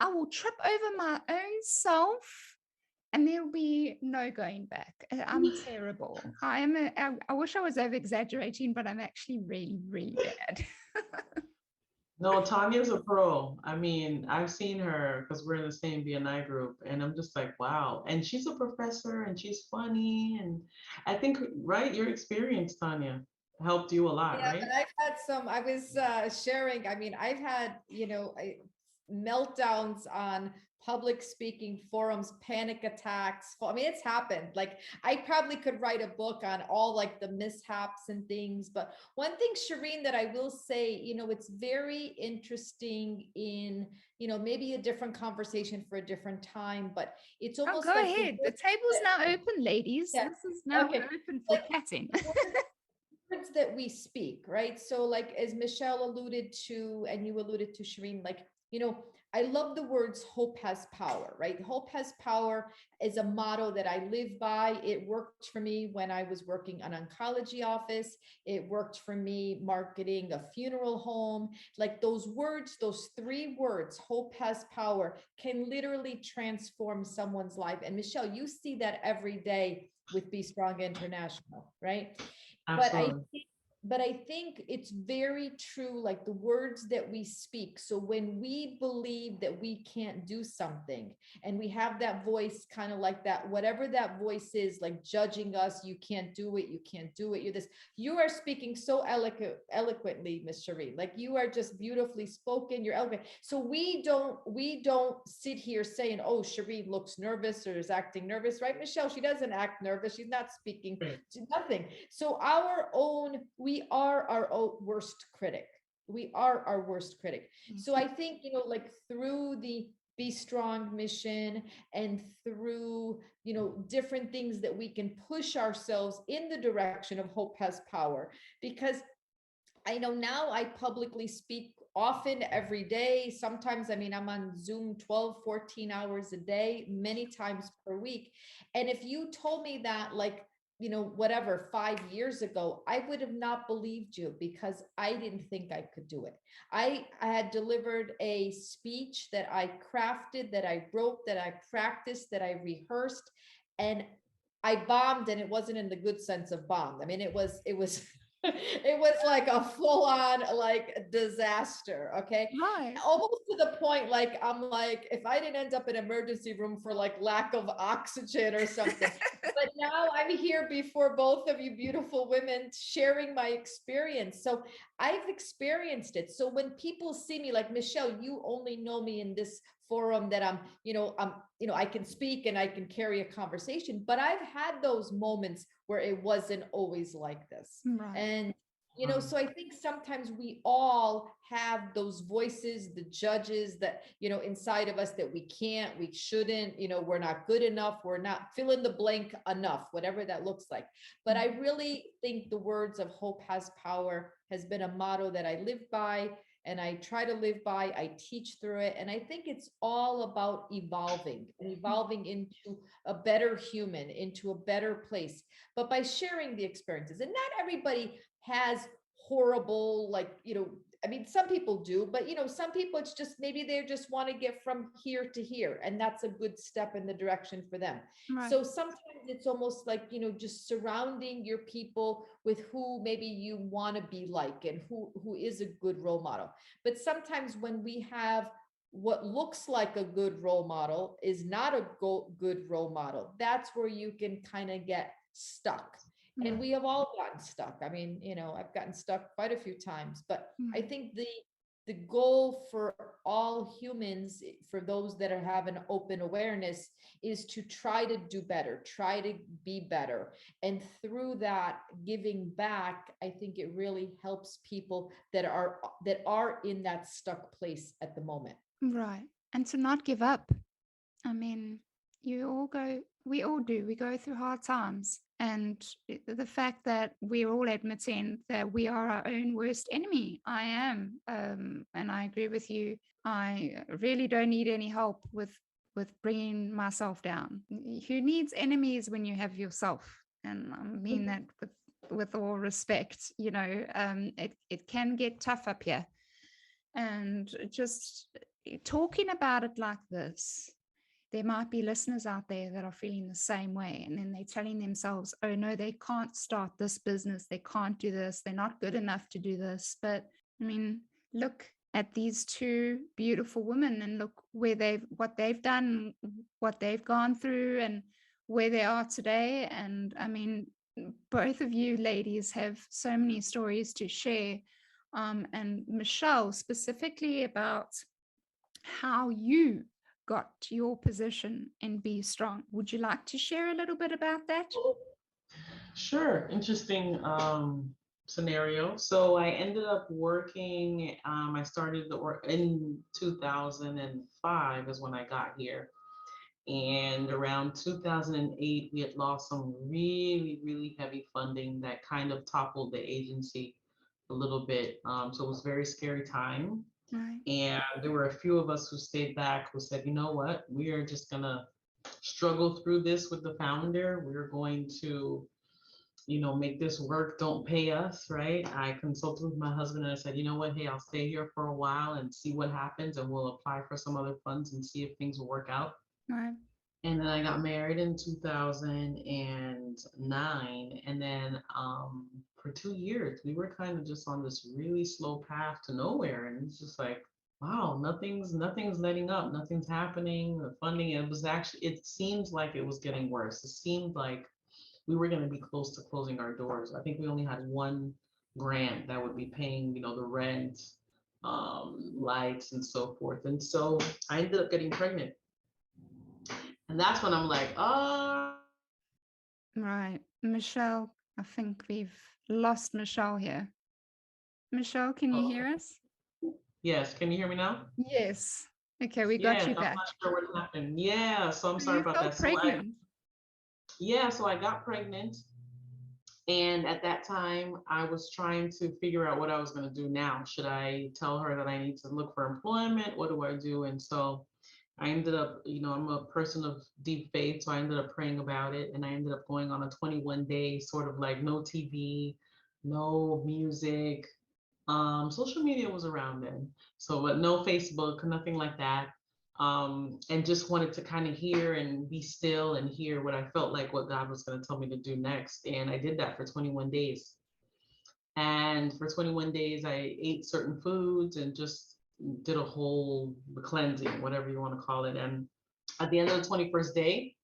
will trip over my own self, and there'll be no going back. I'm terrible. I wish I was over exaggerating, but I'm actually really, really bad. No, Tanya's a pro. I mean, I've seen her because we're in the same BNI group, and I'm just like, wow. And she's a professor, and she's funny, and I think, right, your experience, Tanya, helped you a lot, Yeah, right? but I've had some, I was sharing, I mean, I've had, meltdowns on public speaking forums, panic attacks. I mean, it's happened. Like, I probably could write a book on all like the mishaps and things. But one thing, Shireen, that I will say, it's very interesting in, maybe a different conversation for a different time, but it's Oh, almost go like ahead. The table's now open, ladies. yeah, This is now okay. open for chatting. Words that we speak, right? So like as Michelle alluded to, and you alluded to, Shireen, like, I love the words hope has power, right? Hope has power is a motto that I live by. It worked for me when I was working an oncology office. It worked for me marketing a funeral home. Like those words, those 3 words, hope has power, can literally transform someone's life. And Michelle, you see that every day with Be Strong International, right? But I Absolutely. think, but I think it's very true, like the words that we speak. So when we believe that we can't do something and we have that voice kind of like that, whatever that voice is, like judging us, you can't do it, you can't do it, you're this, you are speaking so eloquently, Miss Shireen, like you are just beautifully spoken, you're eloquent. So we don't sit here saying, oh, Shireen looks nervous or is acting nervous, right? Michelle, she doesn't act nervous. She's not speaking nothing. So we are our own worst critic. We are our worst critic. So I think, like through the Be Strong mission and through, different things that we can push ourselves in the direction of hope has power. Because I know now I publicly speak often every day. Sometimes, I mean, I'm on Zoom 12, 14 hours a day, many times per week. And if you told me that, like, whatever, 5 years ago, I would have not believed you because I didn't think I could do it. I had delivered a speech that I crafted, that I wrote, that I practiced, that I rehearsed, and I bombed, and it wasn't in the good sense of bombed. I mean, it was it was like a full-on like disaster. Okay. Right. Almost to the point, like, I'm like, if I didn't end up in emergency room for like lack of oxygen or something. But now I'm here before both of you beautiful women sharing my experience. So I've experienced it. So when people see me, like, Michelle, you only know me in this forum that I can speak and I can carry a conversation, but I've had those moments where it wasn't always like this. Right. And so I think sometimes we all have those voices, the judges that, inside of us that we can't, we shouldn't, we're not good enough, we're not fill in the blank enough, whatever that looks like. But I really think the words of hope has power has been a motto that I live by and I try to live by. I teach through it. And I think it's all about evolving and evolving into a better human, into a better place, but by sharing the experiences. And not everybody has horrible, like, I mean, some people do, but some people, it's just maybe they just want to get from here to here, and that's a good step in the direction for them. Right. So sometimes it's almost like, just surrounding your people with who maybe you want to be like, and who is a good role model. But sometimes when we have what looks like a good role model is not a good role model, that's where you can kind of get stuck. And we have all gotten stuck. I mean, I've gotten stuck quite a few times, but I think the goal for all humans, for those that have an open awareness, is to try to do better, try to be better. And through that giving back, I think it really helps people that are in that stuck place at the moment. Right. And to not give up. I mean, we all do. We go through hard times. And the fact that we're all admitting that we are our own worst enemy. I am. And I agree with you. I really don't need any help with bringing myself down. Who needs enemies when you have yourself? And I mean that with all respect. It can get tough up here. And just talking about it like this, there might be listeners out there that are feeling the same way. And then they're telling themselves, oh no, they can't start this business. They can't do this. They're not good enough to do this. But I mean, look at these two beautiful women and look what they've done, what they've gone through, and where they are today. And I mean, both of you ladies have so many stories to share. And Michelle, specifically about how you got to your position in Be Strong. Would you like to share a little bit about that? Sure. Interesting scenario. So I ended up working, I started the work in 2005 is when I got here. And around 2008, we had lost some really, really heavy funding that kind of toppled the agency a little bit. So it was a very scary time. Right. And there were a few of us who stayed back, who said, you know what, we are just going to struggle through this with the founder. We're going to, make this work, don't pay us, right? I consulted with my husband and I said, you know what, hey, I'll stay here for a while and see what happens, and we'll apply for some other funds and see if things will work out. Right. And then I got married in 2009. And then for 2 years, we were kind of just on this really slow path to nowhere. And it's just like, wow, nothing's letting up, nothing's happening. The funding, it seems like it was getting worse. It seemed like we were going to be close to closing our doors. I think we only had one grant that would be paying, the rent, lights, and so forth. And so I ended up getting pregnant. And that's when I'm like, oh. Right. Michelle, I think we've lost Michelle here. Michelle, can you hear us? Yes. Can you hear me now? Yes. Okay, we got you back. I'm not sure what happened. Yeah. So I'm So sorry you about felt that. pregnant. So I got pregnant. And at that time, I was trying to figure out what I was going to do now. Should I tell her that I need to look for employment? What do I do? And so I ended up, I'm a person of deep faith, so I ended up praying about it, and I ended up going on a 21-day sort of like no TV, no music. Social media was around then, so but no Facebook, nothing like that. And just wanted to kind of hear and be still and hear what I felt like what God was going to tell me to do next. And I did that for 21 days. And for 21 days, I ate certain foods and just did a whole cleansing, whatever you want to call it. And at the end of the 21st day,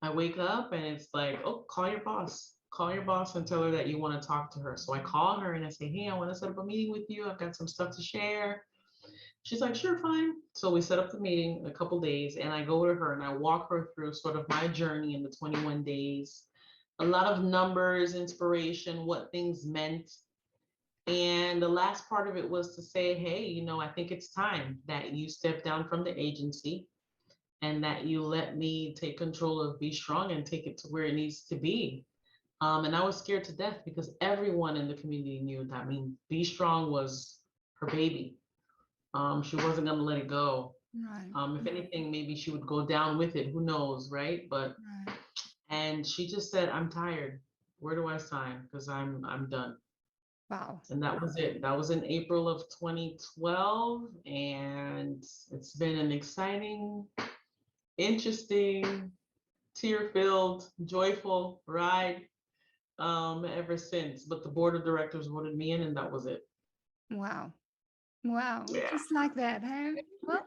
I wake up and it's like, oh, call your boss and tell her that you want to talk to her. So I call her and I say, hey, I want to set up a meeting with you. I've got some stuff to share. She's like, sure, fine. So we set up the meeting a couple days, and I go to her and I walk her through sort of my journey in the 21 days, a lot of numbers, inspiration, what things meant. And the last part of it was to say, hey, I think it's time that you step down from the agency and that you let me take control of Be Strong and take it to where it needs to be. And I was scared to death because everyone in the community knew that. I mean, Be Strong was her baby. She wasn't going to let it go. Right. If anything, maybe she would go down with it. Who knows, right? But Right. and she just said, "I'm tired. Where do I sign? Because I'm done." Wow. And that was it. That was in April of 2012, and it's been an exciting, interesting, tear-filled, joyful ride ever since. But the board of directors voted me in, and that was it. Wow. Wow. Yeah. Just like that, hey? Well,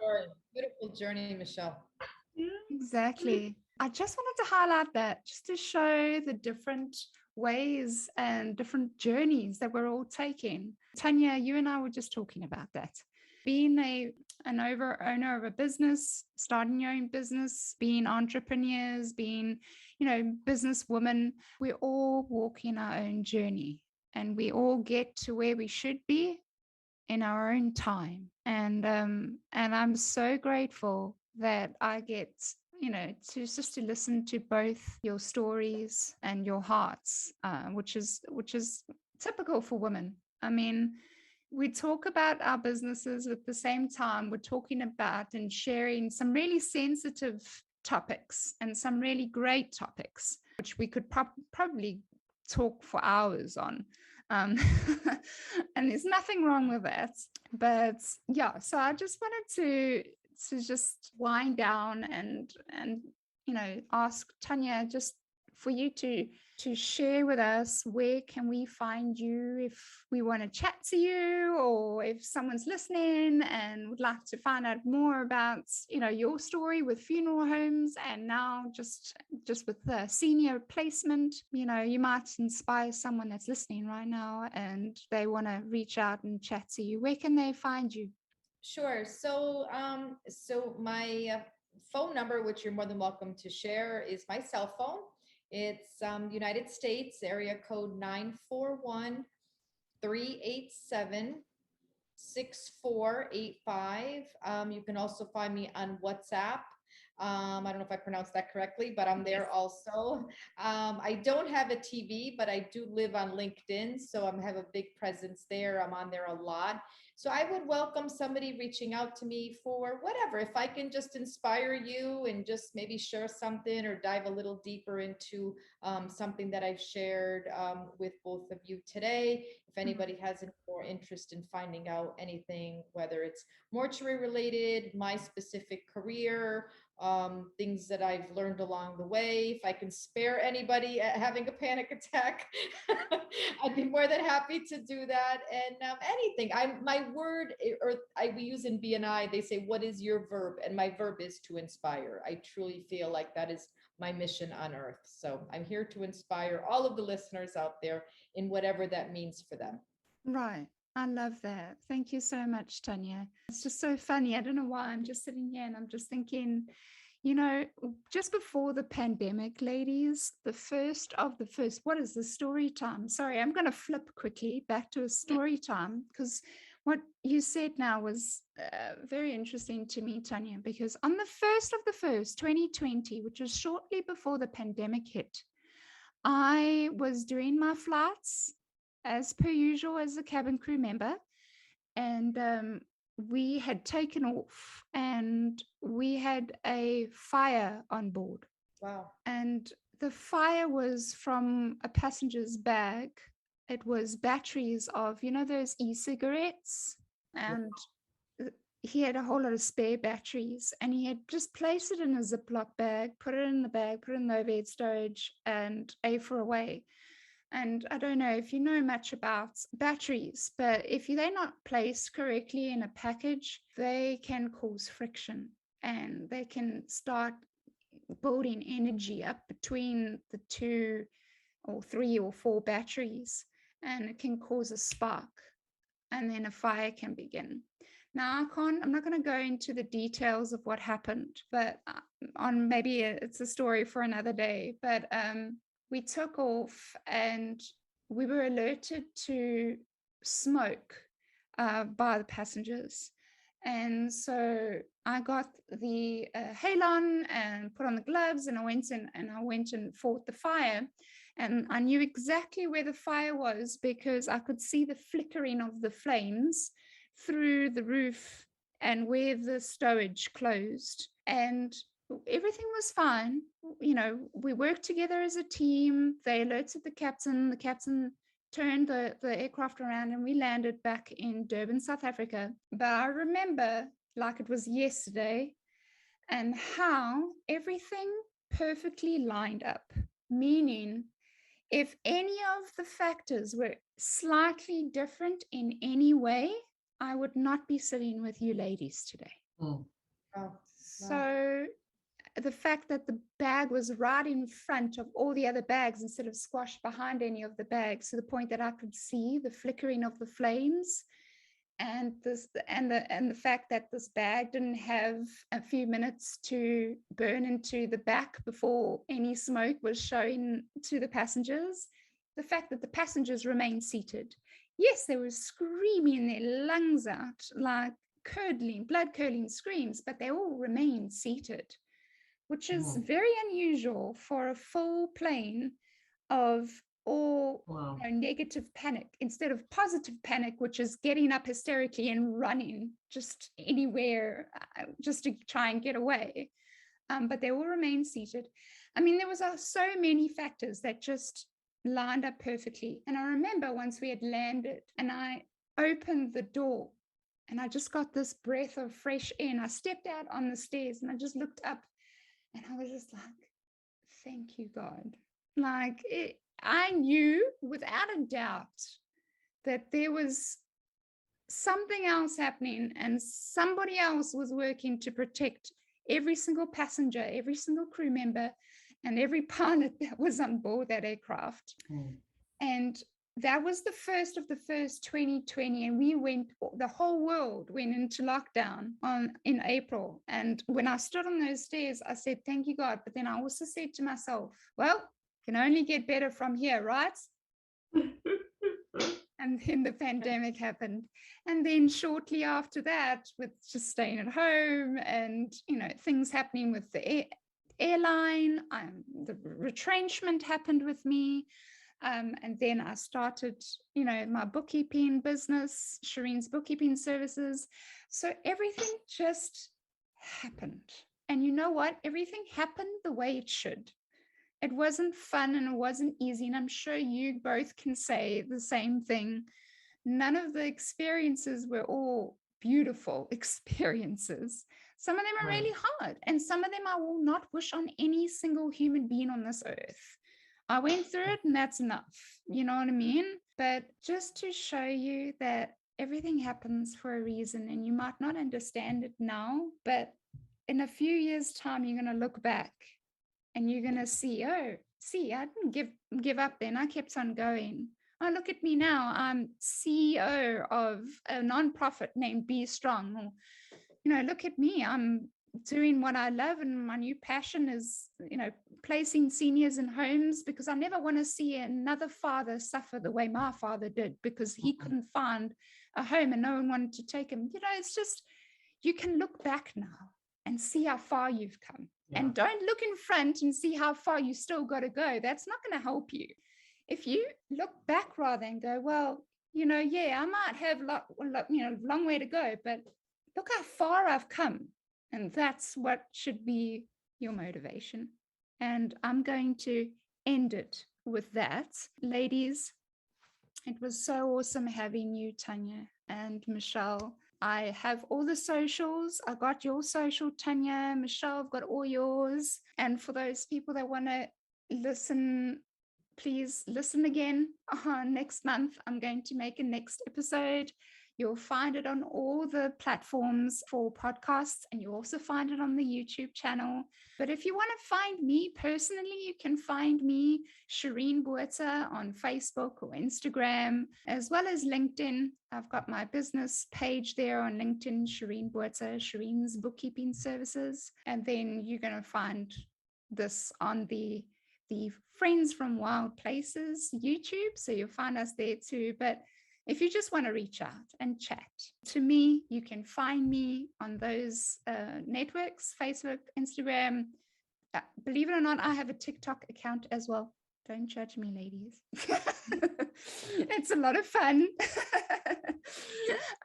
Beautiful journey, Michelle. exactly. I just wanted to highlight that just to show the different ways and different journeys that we're all taking. Tanya, you and I were just talking about that. Being an owner of a business, starting your own business, being entrepreneurs, being, businesswomen, we're all walking our own journey, and we all get to where we should be in our own time. And I'm so grateful that I get, to listen to both your stories and your hearts, which is typical for women. I mean, we talk about our businesses at the same time. We're talking about and sharing some really sensitive topics and some really great topics, which we could probably talk for hours on. And there's nothing wrong with that. But yeah, so I just wanted to just wind down and ask Tanya, just for you to share with us, where can we find you if we want to chat to you, or if someone's listening and would like to find out more about, your story with funeral homes, and now just with the senior placement. You might inspire someone that's listening right now and they want to reach out and chat to you. Where can they find you? Sure. So my phone number, which you're more than welcome to share, is my cell phone. It's United States area code 941-387-6485. You can also find me on WhatsApp. I don't know if I pronounced that correctly, but I'm there also. I don't have a TV, but I do live on LinkedIn, so I have a big presence there. I'm on there a lot. So I would welcome somebody reaching out to me for whatever. If I can just inspire you and just maybe share something or dive a little deeper into something that I've shared with both of you today. If anybody has any more interest in finding out anything, whether it's mortuary related, my specific career, things that I've learned along the way. If I can spare anybody having a panic attack, I'd be more than happy to do that. And anything, my word, or we use in BNI, they say, what is your verb? And my verb is to inspire. I truly feel like that is my mission on earth. So I'm here to inspire all of the listeners out there in whatever that means for them. Right. I love that. Thank you so much, Tanya. It's just so funny. I don't know why I'm just sitting here and I'm just thinking, just before the pandemic, ladies, the first, what is the story time? Sorry, I'm going to flip quickly back to a story time, because what you said now was very interesting to me, Tanya, because on the 1st of the 1st, 2020, which was shortly before the pandemic hit, I was doing my flights as per usual as a cabin crew member, and we had taken off and we had a fire on board. Wow. And the fire was from a passenger's bag. It was batteries of, those e-cigarettes, and he had a whole lot of spare batteries, and he had just placed it in a Ziploc bag, put it in the bag, put it in the overhead storage, and for away. And I don't know if you know much about batteries, but if they're not placed correctly in a package, they can cause friction and they can start building energy up between the 2 or 3 or 4 batteries, and it can cause a spark, and then a fire can begin. Now, I'm not going to go into the details of what happened, but it's a story for another day. But we took off and we were alerted to smoke by the passengers. And so I got the halon and put on the gloves, and I went and fought the fire. And I knew exactly where the fire was because I could see the flickering of the flames through the roof and where the stowage closed. And everything was fine. We worked together as a team. They alerted the captain. The captain turned the aircraft around and we landed back in Durban, South Africa. But I remember like it was yesterday, and how everything perfectly lined up, meaning if any of the factors were slightly different in any way, I would not be sitting with you ladies today. Oh, so the fact that the bag was right in front of all the other bags instead of squashed behind any of the bags, to the point that I could see the flickering of the flames, and the fact that this bag didn't have a few minutes to burn into the back before any smoke was showing to the passengers, the fact that the passengers remained seated. Yes, they were screaming their lungs out, like blood curdling screams, but they all remained seated, which is very unusual for a full plane of all negative panic instead of positive panic, which is getting up hysterically and running just anywhere just to try and get away. But they all remained seated. I mean, there was so many factors that just lined up perfectly. And I remember once we had landed and I opened the door and I just got this breath of fresh air, and I stepped out on the stairs and I just looked up and I was just like, thank you, God. I knew without a doubt that there was something else happening and somebody else was working to protect every single passenger, every single crew member, and every pilot that was on board that aircraft. And that was the first of the first 2020, and the whole world went into lockdown in April. And when I stood on those stairs, I said, thank you, God. But then I also said to myself, well, can only get better from here, right? And then the pandemic happened. And then shortly after that, with just staying at home and, things happening with the airline, the retrenchment happened with me. And then I started, my bookkeeping business, Shireen's Bookkeeping Services. So everything just happened. And you know what? Everything happened the way it should. It wasn't fun and it wasn't easy. And I'm sure you both can say the same thing. None of the experiences were all beautiful experiences. Some of them are really hard. And some of them I will not wish on any single human being on this earth. I went through it and that's enough. You know what I mean? But just to show you that everything happens for a reason, and you might not understand it now, but in a few years' time, you're going to look back and you're going to see, I didn't give up then. I kept on going. Oh, look at me now. I'm CEO of a nonprofit named Be Strong. Or, look at me. I'm doing what I love, and my new passion is, placing seniors in homes, because I never want to see another father suffer the way my father did, because he couldn't find a home and no one wanted to take him. It's just, you can look back now and see how far you've come. Yeah. And don't look in front and see how far you still got to go. That's not going to help you. If you look back rather and go, well, I might have long way to go, but look how far I've come. And that's what should be your motivation. And I'm going to end it with that. Ladies, it was so awesome having you, Tanya and Michelle. I have all the socials. I got your social, Tanya. Michelle, I've got all yours. And for those people that want to listen, please listen again. Next month, I'm going to make a next episode. You'll find it on all the platforms for podcasts, and you'll also find it on the YouTube channel. But if you want to find me personally, you can find me, Shireen Botha, on Facebook or Instagram, as well as LinkedIn. I've got my business page there on LinkedIn, Shireen Botha, Shireen's Bookkeeping Services. And then you're going to find this on the Friends from Wild Places YouTube. So you'll find us there too. But if you just want to reach out and chat to me, you can find me on those networks, Facebook, Instagram. Believe it or not, I have a TikTok account as well. Don't judge me, ladies. It's a lot of fun.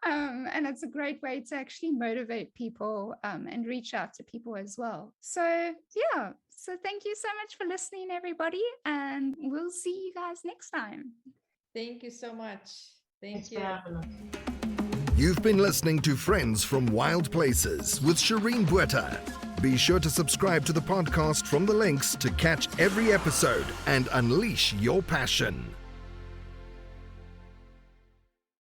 And it's a great way to actually motivate people and reach out to people as well. So thank you so much for listening, everybody. And we'll see you guys next time. Thank you so much. Thank you. You've been listening to Friends from Wild Places with Shireen Botha. Be sure to subscribe to the podcast from the links to catch every episode and unleash your passion.